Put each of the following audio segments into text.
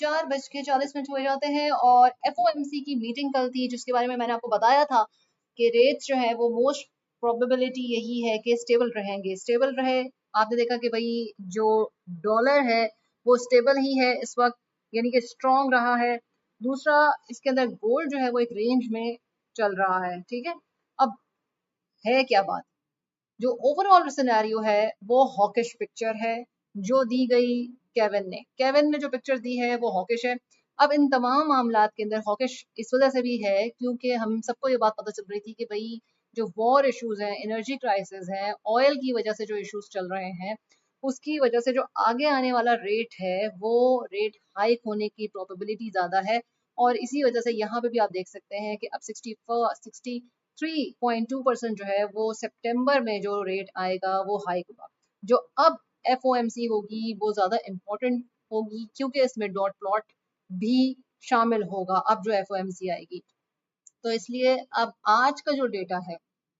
4:40 हो जाते हैं और FOMC की मीटिंग कल थी, जिसके बारे में मैंने आपको बताया था कि रेट्स जो है वो मोस्ट प्रोबेबिलिटी यही है कि स्टेबल रहेंगे। स्टेबल रहे, आपने देखा कि भाई जो डॉलर है वो स्टेबल ही है इस वक्त, यानी कि स्ट्रॉन्ग रहा है। दूसरा, इसके अंदर गोल्ड जो है वो एक रेंज में चल रहा है, ठीक है। अब है क्या बात, जो ओवरऑल सिनेरियो है वो हॉकिश पिक्चर है जो दी गई केविन ने जो पिक्चर दी है वो हॉकिश है। अब इन तमाम मामलात के अंदर हॉकिश इस वजह से भी है क्योंकि हम सबको ये बात पता चल रही थी कि भाई जो वॉर इश्यूज हैं, एनर्जी क्राइसिस है, ऑयल की वजह से जो इश्यूज चल रहे हैं, उसकी वजह से जो आगे आने वाला रेट है वो रेट हाइक होने की प्रोबेबिलिटी ज्यादा है। और इसी वजह से यहाँ पे भी आप देख सकते हैं कि अब 3.2% जो है वो सितंबर में जो रेट आएगा वो हाइक होगा। जो अब FOMC होगी वो ज्यादा इंपॉर्टेंट होगी क्योंकि इसमें डॉट प्लॉट भी शामिल होगा अब जो FOMC आएगी। तो इसलिए अब आज का जो डेटा है,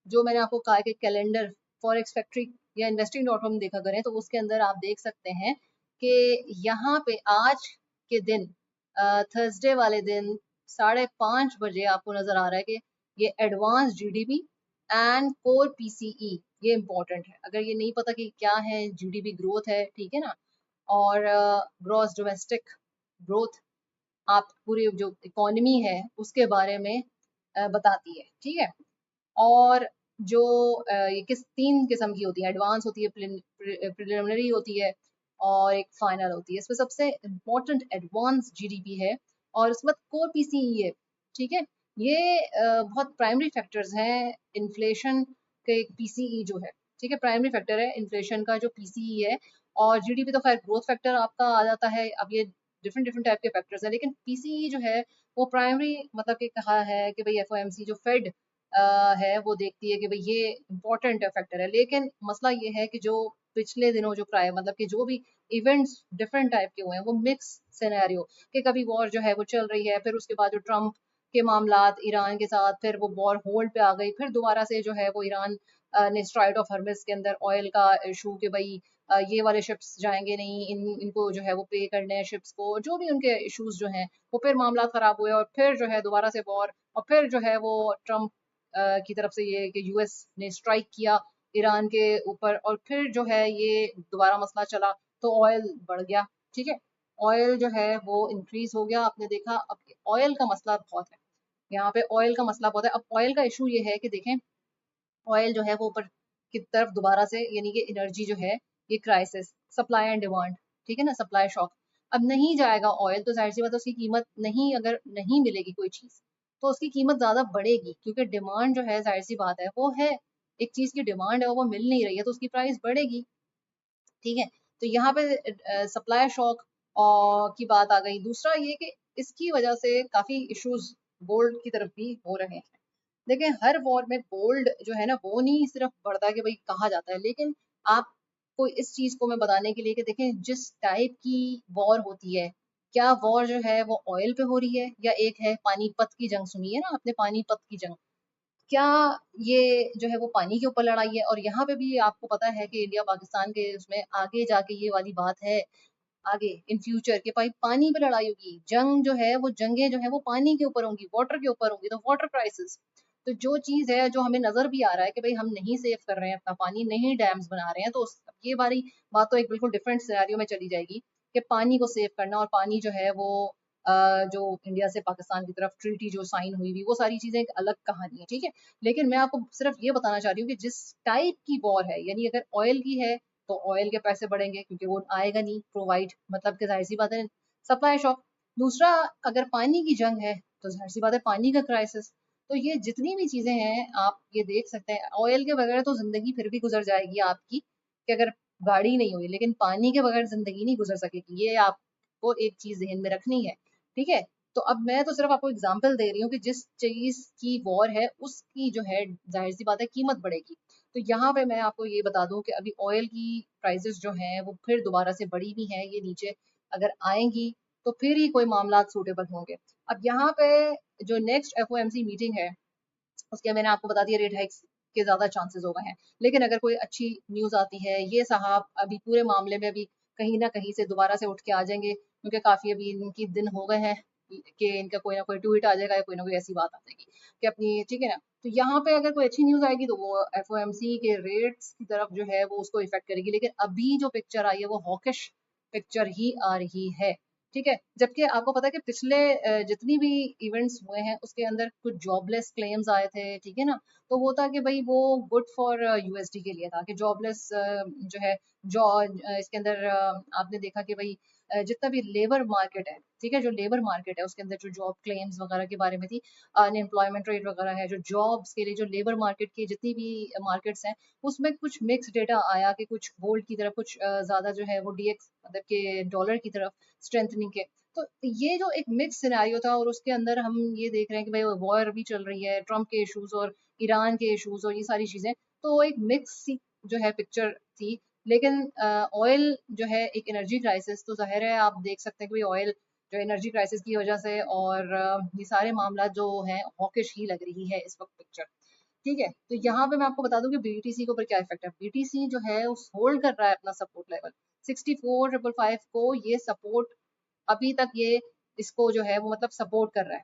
जो मैंने आपको कहा कि कैलेंडर फॉरेक्स फैक्ट्री या investing.com देखा करें तो उसके अंदर आप देख सकते हैं कि यहाँ पे आज के दिन थर्सडे वाले दिन 5:30 बजे आपको नजर आ रहा है कि ये advance GDP and core PCE ये इंपॉर्टेंट है। अगर ये नहीं पता कि क्या है, GDP ग्रोथ है, ठीक है ना, और ग्रॉस डोमेस्टिक ग्रोथ आप पूरी जो इकोनॉमी है उसके बारे में बताती है, ठीक है। और जो ये तीन किस्म की होती है, एडवांस होती है, प्रिलिमिनरी होती है और एक फाइनल होती है। इसमें सबसे इम्पोर्टेंट एडवांस GDP है और उसके बाद कोर PCE है, ठीक है। ये बहुत प्राइमरी फैक्टर्स हैं इन्फ्लेशन के, PCE जो है, ठीक है, प्राइमरी फैक्टर है इन्फ्लेशन का जो PCE है। और GDP तो खैर ग्रोथ फैक्टर आपका आ जाता है। अब ये डिफरेंट डिफरेंट टाइप के फैक्टर्स हैं, लेकिन PCE जो है वो प्राइमरी मतलब कि कहा है कि भाई FOMC जो फेड है वो देखती है कि भाई ये इंपॉर्टेंट फैक्टर है। लेकिन मसला ये है कि जो पिछले दिनों जो प्राय मतलब कि जो भी इवेंट्स डिफरेंट टाइप के हुए हैं वो मिक्स सिनेरियो, कि कभी वॉर जो है वो चल रही है, फिर उसके बाद जो ट्रम्प के मामलात ईरान के साथ, फिर वो वॉर होल्ड पे आ गई, फिर दोबारा से जो है वो ईरान ने स्ट्राइट ऑफ हर्मिस के अंदर ऑयल का इशू कि भाई ये वाले शिप्स जाएंगे नहीं, इनको जो है वो पे करने हैं शिप्स को, जो भी उनके इश्यूज जो हैं वो फिर मामला खराब हुए और फिर जो है दोबारा से वॉर, और फिर जो है वो ट्रम्प की तरफ से ये कि US ने स्ट्राइक किया ईरान के ऊपर, और फिर जो है ये दोबारा मसला चला तो ऑयल बढ़ गया, ठीक है। ऑयल जो है वो इंक्रीज हो गया, आपने देखा। अब ऑयल का मसला बहुत है यहाँ पे, ऑयल का मसला बहुत है। अब ऑयल का इशू ये है कि देखें ऑयल जो है वो ऊपर की तरफ दोबारा से, यानी कि एनर्जी जो है ये क्राइसिस, सप्लाई एंड डिमांड, ठीक है ना, सप्लाई शॉक। अब नहीं जाएगा ऑयल तो जाहिर सी बात है उसकी कीमत नहीं, अगर नहीं मिलेगी कोई चीज तो उसकी कीमत ज्यादा बढ़ेगी, क्योंकि डिमांड जो है जाहिर सी बात है वो है, एक चीज की डिमांड है वो मिल नहीं रही है तो उसकी प्राइस बढ़ेगी, ठीक है। तो यहाँ पे सप्लाई शॉक की बात आ गई। दूसरा ये कि इसकी वजह से काफी इश्यूज गोल्ड की तरफ भी हो रहे हैं। देखिए हर वॉर में गोल्ड जो है ना वो नहीं सिर्फ बढ़ता कि भाई कहा जाता है, लेकिन आपको इस चीज को मैं बताने के लिए कि देखें जिस टाइप की वॉर होती है, क्या वॉर जो है वो ऑयल पे हो रही है या एक है पानीपत की जंग, सुनी है ना आपने पानीपत की जंग, क्या ये जो है वो पानी के ऊपर लड़ाई है। और यहाँ पे भी आपको पता है कि इंडिया पाकिस्तान के उसमें आगे जाके ये वाली बात है, आगे इन फ्यूचर के भाई पानी पे लड़ाई होगी, जंग जो है वो जंगें जो है वो पानी के ऊपर होंगी, वाटर के ऊपर होंगी, तो वाटर क्राइसिस। तो जो चीज है जो हमें नजर भी आ रहा है कि भाई हम नहीं सेव कर रहे हैं अपना पानी, नहीं डैम्स बना रहे हैं, तो ये बारी बात तो एक बिल्कुल डिफरेंट सिनेरियो में चली जाएगी कि पानी को सेव करना, और पानी जो है वो जो इंडिया से पाकिस्तान की तरफ ट्रीटी जो साइन हुई हुई वो सारी चीजें एक अलग कहानी है, ठीक है। लेकिन मैं आपको सिर्फ ये बताना चाह रही हूँ कि जिस टाइप की वॉर है, यानी अगर ऑयल की है तो ऑयल के पैसे बढ़ेंगे क्योंकि वो आएगा नहीं प्रोवाइड, मतलब कि जाहिर सी बात है सप्लाई शॉक। दूसरा, अगर पानी की जंग है तो जाहिर सी बात है पानी का क्राइसिस। तो ये जितनी भी चीजें हैं आप ये देख सकते हैं, ऑयल के बगैर तो जिंदगी फिर भी गुजर जाएगी आपकी, कि अगर गाड़ी नहीं हुई, लेकिन पानी के बगैर जिंदगी नहीं गुजर सकेगी, ये आपको एक चीज ध्यान में रखनी है, ठीक है। तो अब मैं तो सिर्फ आपको एग्जांपल दे रही हूँ कि जिस चीज की वॉर है उसकी जो है जाहिर सी बात है कीमत बढ़ेगी। तो यहाँ पे मैं आपको ये बता दूं कि अभी ऑयल की प्राइसेस जो हैं वो फिर दोबारा से बढ़ी भी हैं, ये नीचे अगर आएंगी तो फिर ही कोई मामला सूटेबल होंगे। अब यहाँ पे जो नेक्स्ट FOMC मीटिंग है उसके मैंने आपको बता दिया रेट हाइक्स के ज्यादा चांसेस हो गए हैं। लेकिन अगर कोई अच्छी न्यूज आती है, ये साहब अभी पूरे मामले में अभी कहीं ना कहीं से दोबारा से उठ के आ जाएंगे, क्योंकि काफ़ी अभी इनकी दिन हो गए हैं कि इनका कोई ना कोई ट्वीट आ जाएगा या कोई ना कोई ऐसी बात आ जाएगी कि अपनी, ठीक है ना। तो यहाँ पे अगर कोई अच्छी न्यूज़ आएगी तो वो एफओएमसी के रेट्स की तरफ जो है वो उसको इफेक्ट करेगी, लेकिन अभी जो पिक्चर आई है वो हॉकिश पिक्चर ही आ रही है, ठीक है। जबकि आपको पता है कि पिछले जितनी भी इवेंट्स हुए हैं उसके अंदर कुछ जॉबलेस क्लेम्स आए थे, ठीक है ना। तो वो था कि भाई वो गुड फॉर यूएसडी के लिए था कि जॉबलेस जो है जॉ इसके अंदर आपने देखा कि भाई जितना भी लेबर मार्केट है, ठीक है, जो लेबर मार्केट है उसके अंदर जो जॉब क्लेम्स वगैरह के बारे में थी, अनएम्प्लॉयमेंट रेट वगैरह है, जो जॉब्स के लिए जो लेबर मार्केट की जितनी भी मार्केट्स हैं उसमें कुछ मिक्स डेटा आया कि कुछ गोल्ड की तरफ, कुछ ज्यादा जो है वो डीएक्स मतलब के डॉलर की तरफ स्ट्रेंथनिंग के। तो ये जो एक मिक्स सिनेरियो था और उसके अंदर हम ये देख रहे हैं कि भाई वॉर भी चल रही है, ट्रम्प के इश्यूज और ईरान के इश्यूज और ये सारी चीजें, तो एक मिक्स सी जो है पिक्चर थी। लेकिन ऑयल जो है एक एनर्जी क्राइसिस, तो जाहिर है आप देख सकते हैं कि ऑयल जो एनर्जी क्राइसिस की वजह से और ये सारे मामला जो हैं हॉकिश ही लग रही है इस वक्त पिक्चर, ठीक है। तो यहाँ पे मैं आपको बता दूं कि बीटीसी के ऊपर क्या इफेक्ट है। बीटीसी जो है उस होल्ड कर रहा है अपना सपोर्ट लेवल 64,555 को, ये सपोर्ट अभी तक ये इसको जो है वो मतलब सपोर्ट कर रहा है।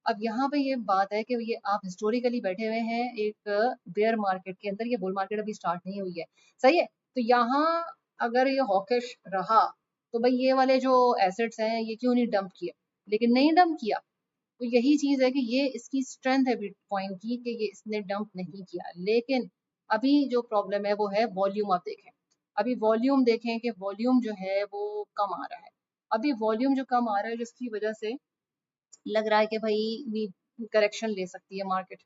अब यहाँ पे ये बात है कि ये आप हिस्टोरिकली बैठे हुए हैं एक बेयर मार्केट के अंदर, ये बुल मार्केट अभी स्टार्ट नहीं हुई है, सही है। तो यहाँ अगर ये हॉकिश रहा तो भाई ये वाले जो एसेट्स हैं ये क्यों नहीं डंप किया, लेकिन नहीं डंप किया। तो यही चीज है कि ये इसकी स्ट्रेंथ है बिटकॉइन की कि ये इसने डंप नहीं किया। लेकिन अभी जो प्रॉब्लम है वो है वॉल्यूम। आप देखें, अभी वॉल्यूम देखें कि वॉल्यूम जो है वो कम आ रहा है। अभी वॉल्यूम जो कम आ रहा है जिसकी वजह से लग रहा है कि भाई करेक्शन ले सकती है मार्केट।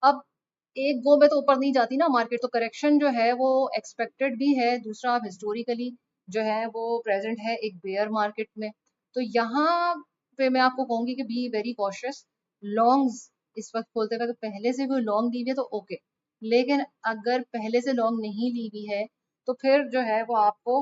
अब एक गो में तो ऊपर नहीं जाती ना मार्केट, तो करेक्शन जो है वो एक्सपेक्टेड भी है। दूसरा आप हिस्टोरिकली जो है वो प्रेजेंट है एक बेयर मार्केट में। तो यहाँ पे मैं आपको कहूंगी कि बी वेरी कॉशियस। लॉन्ग्स इस वक्त खोलते वक्त पहले से कोई लॉन्ग ली हुई है तो ओके, लेकिन अगर पहले से लॉन्ग नहीं ली हुई है तो फिर जो है वो आपको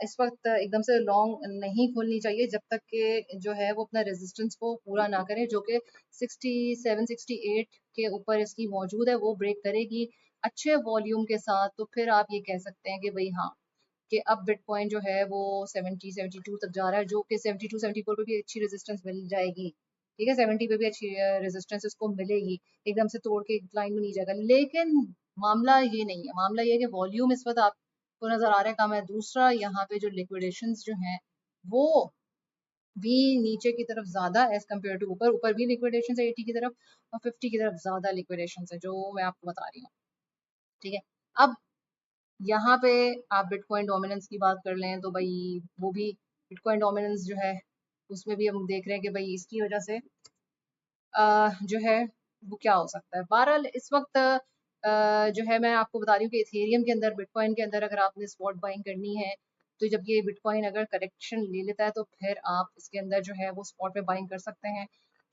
इस वक्त एकदम से लॉन्ग नहीं खोलनी चाहिए जब तक कि जो है वो अपना रेजिस्टेंस को पूरा ना करे, जो कि 67 68 के ऊपर इसकी मौजूद है। वो ब्रेक करेगी अच्छे वॉल्यूम के साथ तो फिर आप ये कह सकते हैं कि भाई हाँ, कि अब बिटकॉइन जो है वो 70 72 तक जा रहा है, जो कि 72 74 पे भी अच्छी रेजिस्टेंस मिल जाएगी, ठीक है। 70 पे भी अच्छी रेजिस्टेंस इसको मिलेगी, एकदम से तोड़ के इंक्लाइन में नहीं जाएगा। लेकिन मामला ये नहीं है, मामला ये है कि वॉल्यूम इस वक्त आपको नजर आ रहा है कम है। दूसरा यहाँ पे जो लिक्विडेशंस जो हैं वो भी नीचे की तरफ ज्यादा एज कम्पेयर टू ऊपर। ऊपर भी लिक्विडेशन है 80 की तरफ और 50 की तरफ ज्यादा लिक्विडेशन है, जो मैं आपको बता रही हूँ, ठीक है। अब यहाँ पे आप बिटकॉइन डोमिनेंस की बात कर लें तो भाई वो भी बिटकॉइन डोमिनेंस जो है उसमें भी हम देख रहे हैं कि भाई इसकी वजह से जो है वो क्या हो सकता है। बहरहाल इस वक्त जो है मैं आपको बता रही हूँ कि इथेरियम के अंदर, बिटकॉइन के अंदर अगर आपने स्पॉट बाइंग करनी है तो जब ये बिटकॉइन अगर करेक्शन ले लेता है तो फिर आप इसके अंदर जो है वो स्पॉट पे बाइंग कर सकते हैं,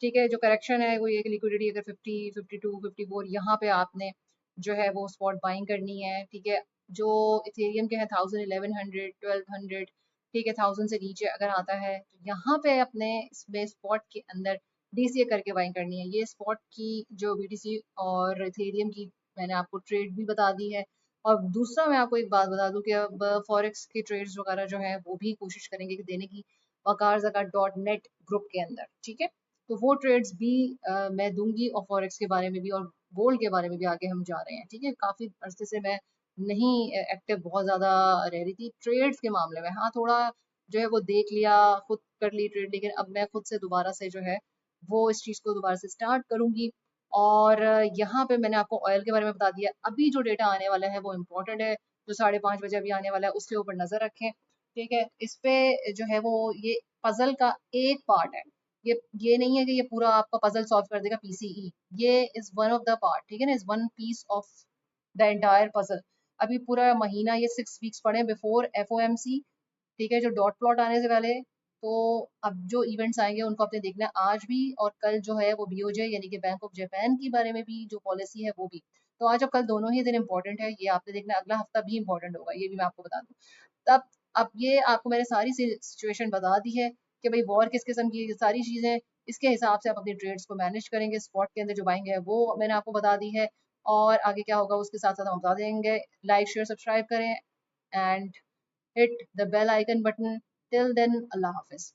ठीक है। जो करेक्शन है वो ये कि लिक्विडिटी अगर 50 52 54 यहाँ पे आपने जो है वो स्पॉट बाइंग करनी है, ठीक है। जो इथेरियम के हैं 1000 1100 1200, ठीक है, 1000 से नीचे अगर आता है तो यहाँ पे अपने इसमें स्पॉट के अंदर डीसीए करके बाइंग करनी है। ये स्पॉट की जो बीटीसी और इथेरियम की मैंने आपको ट्रेड भी बता दी है। और दूसरा मैं आपको एक बात बता दूं कि अब फॉरेक्स के ट्रेड्स वगैरह जो है वो भी कोशिश करेंगे कि देने की waqarzaka.net ग्रुप के अंदर, ठीक है। तो वो ट्रेड्स भी मैं दूंगी और फॉरेक्स के बारे में भी और गोल्ड के बारे में भी आगे हम जा रहे हैं, ठीक है। काफी अरसे से मैं नहीं एक्टिव बहुत ज्यादा रह रही थी ट्रेड्स के मामले में। हाँ, थोड़ा जो है वो देख लिया, खुद कर ली ट्रेड, लेकिन अब मैं खुद से दोबारा से जो है वो इस चीज को दोबारा से स्टार्ट करूंगी। और यहाँ पे मैंने आपको ऑयल के बारे में बता दिया। अभी जो डेटा आने वाला है वो इम्पोर्टेंट है, जो 5:30 बजे अभी आने वाला है उसके ऊपर नजर रखें, ठीक है। इस पे जो है वो ये पजल का एक पार्ट है। ये नहीं है कि ये पूरा आपका पजल सॉल्व कर देगा पीसीई, ये is one of the part, ठीक है ना, is one piece of the entire puzzle. अभी पूरा महीना ये 6 वीक्स पड़े बिफोर एफओएमसी, ठीक है, जो डॉट प्लॉट आने से पहले। तो अब जो इवेंट्स आएंगे उनको आपने देखना है आज भी, और कल जो है वो बीओजे यानी कि बैंक ऑफ जापान के बारे में भी जो पॉलिसी है वो भी। तो आज और कल दोनों ही दिन इंपॉर्टेंट है, ये आपने देखना है। अगला हफ्ता भी इंपॉर्टेंट होगा, ये भी मैं आपको बता दूं। तब अब ये आपको मैंने सारी सिचुएशन बता दी है कि भाई वॉर किस किस्म की, सारी चीजें इसके हिसाब से आप अपनी ट्रेड्स को मैनेज करेंगे। स्पॉट के अंदर जो बाइंग है वो मैंने आपको बता दी है, और आगे क्या होगा उसके साथ साथ हम बता देंगे। लाइक शेयर सब्सक्राइब करें and hit the bell icon button till then अल्लाह हाफिज।